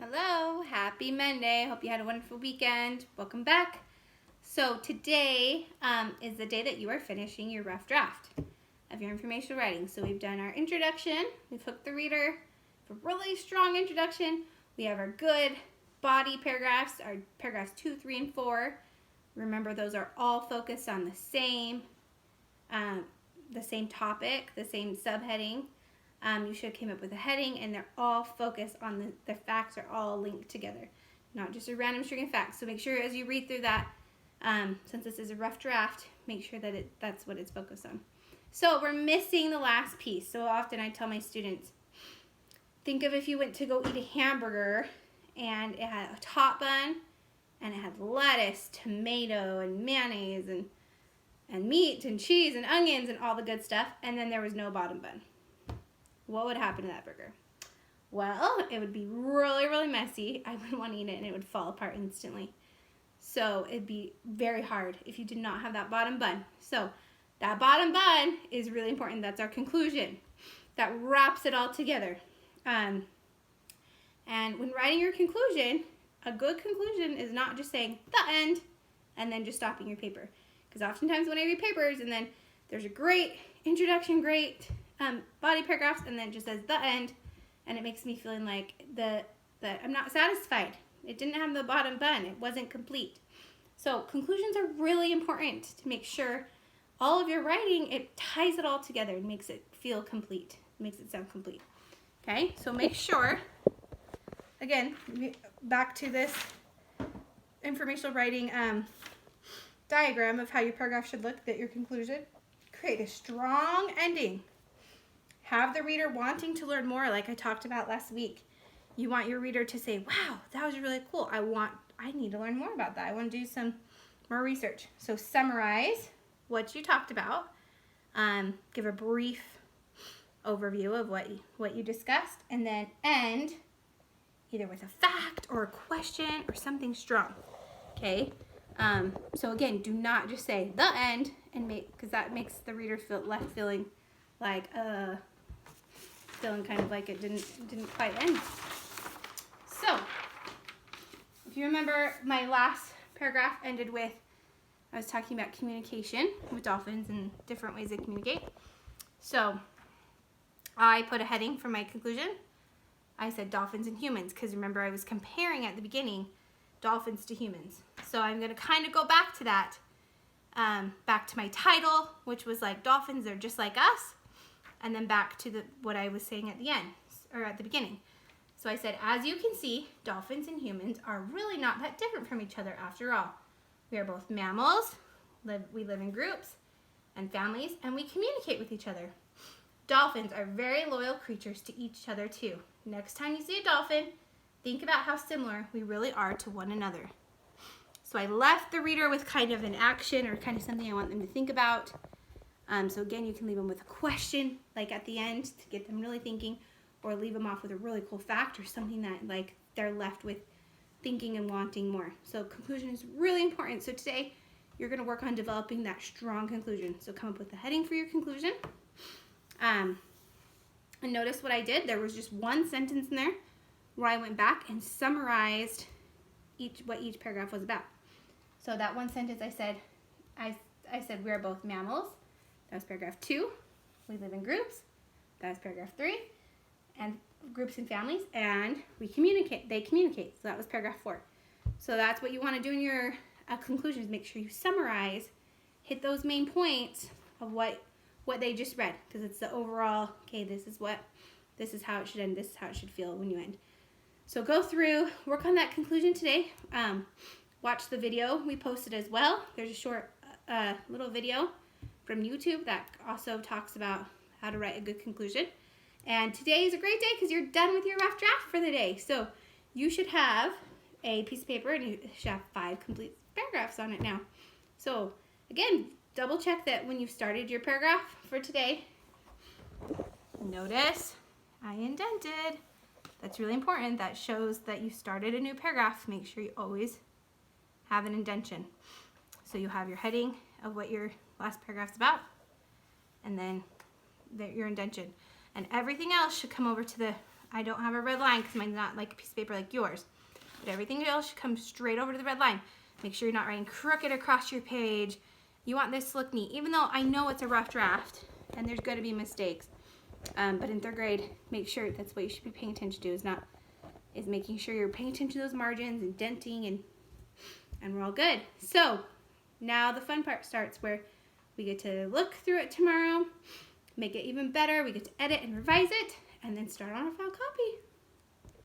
Hello, happy Monday. Hope you had a wonderful weekend. Welcome back. So today is the day that you are finishing your rough draft of your informational writing. So we've done our introduction, we've hooked the reader for a really strong introduction. We have our good body paragraphs, our paragraphs 2, 3, and 4. Remember, those are all focused on the same topic, the same subheading. You should have came up with a heading, and they're all focused on the facts are all linked together, not just a random string of facts. So make sure as you read through that, since this is a rough draft, make sure that that's what it's focused on. So we're missing the last piece. So often I tell my students, think of if you went to go eat a hamburger and it had a top bun and it had lettuce, tomato, and mayonnaise, and meat and cheese and onions and all the good stuff, and then there was no bottom bun. What would happen to that burger? Well, it would be really, really messy. I wouldn't want to eat it, and it would fall apart instantly. So it'd be very hard if you did not have that bottom bun. So that bottom bun is really important. That's our conclusion. That wraps it all together. And when writing your conclusion, a good conclusion is not just saying the end and then just stopping your paper. Because oftentimes when I read papers and then there's a great introduction, great body paragraphs, and then it just says the end, and it makes me feeling like that I'm not satisfied. It didn't have the bottom bun. It wasn't complete. So conclusions are really important to make sure all of your writing, it ties it all together and makes it feel complete. Makes it sound complete. Okay, so make sure, again, back to this informational writing diagram of how your paragraph should look, that your conclusion, create a strong ending. Have the reader wanting to learn more, like I talked about last week. You want your reader to say, wow, that was really cool. I need to learn more about that. I want to do some more research. So summarize what you talked about. Give a brief overview of what you discussed, and then end either with a fact or a question or something strong. Okay? So again, do not just say the end because that makes the reader feeling like kind of like it didn't quite end. So if you remember, my last paragraph ended with I was talking about communication with dolphins and different ways they communicate. So I put a heading for my conclusion. I said dolphins and humans because remember I was comparing at the beginning dolphins to humans. So I'm going to kind of go back to that, back to my title, which was like dolphins, they're just like us, and then back to what I was saying at the end, or at the beginning. So I said, as you can see, dolphins and humans are really not that different from each other after all. We are both mammals, we live in groups and families, and we communicate with each other. Dolphins are very loyal creatures to each other too. Next time you see a dolphin, think about how similar we really are to one another. So I left the reader with kind of an action or kind of something I want them to think about. So again, you can leave them with a question, like at the end, to get them really thinking, or leave them off with a really cool fact or something that like they're left with thinking and wanting more. So conclusion is really important. So today, you're going to work on developing that strong conclusion. So come up with a heading for your conclusion. And notice what I did. There was just one sentence in there where I went back and summarized what each paragraph was about. So that one sentence I said we are both mammals. That was paragraph 2. We live in groups. That was paragraph 3. And groups and families. And they communicate. So that was paragraph 4. So that's what you want to do in your conclusions. Make sure you summarize, hit those main points of what they just read. Because it's the overall, okay, this is how it should end. This is how it should feel when you end. So go through, work on that conclusion today. Watch the video we posted as well. There's a short little video from YouTube that also talks about how to write a good conclusion. And today is a great day because you're done with your rough draft for the day. So you should have a piece of paper and you should have 5 complete paragraphs on it now. So again, double check that when you started your paragraph for today, notice I indented. That's really important. That shows that you started a new paragraph. Make sure you always have an indentation. So you have your heading of what your last paragraph's about, and then your indentation. And everything else should come over to the I don't have a red line because mine's not like a piece of paper like yours. But everything else should come straight over to the red line. Make sure you're not writing crooked across your page. You want this to look neat, even though I know it's a rough draft and there's going to be mistakes. But in 3rd grade, make sure that's what you should be paying attention to, is making sure you're paying attention to those margins and denting, and we're all good. So now the fun part starts, where we get to look through it tomorrow, make it even better. We get to edit and revise it, and then start on a file copy.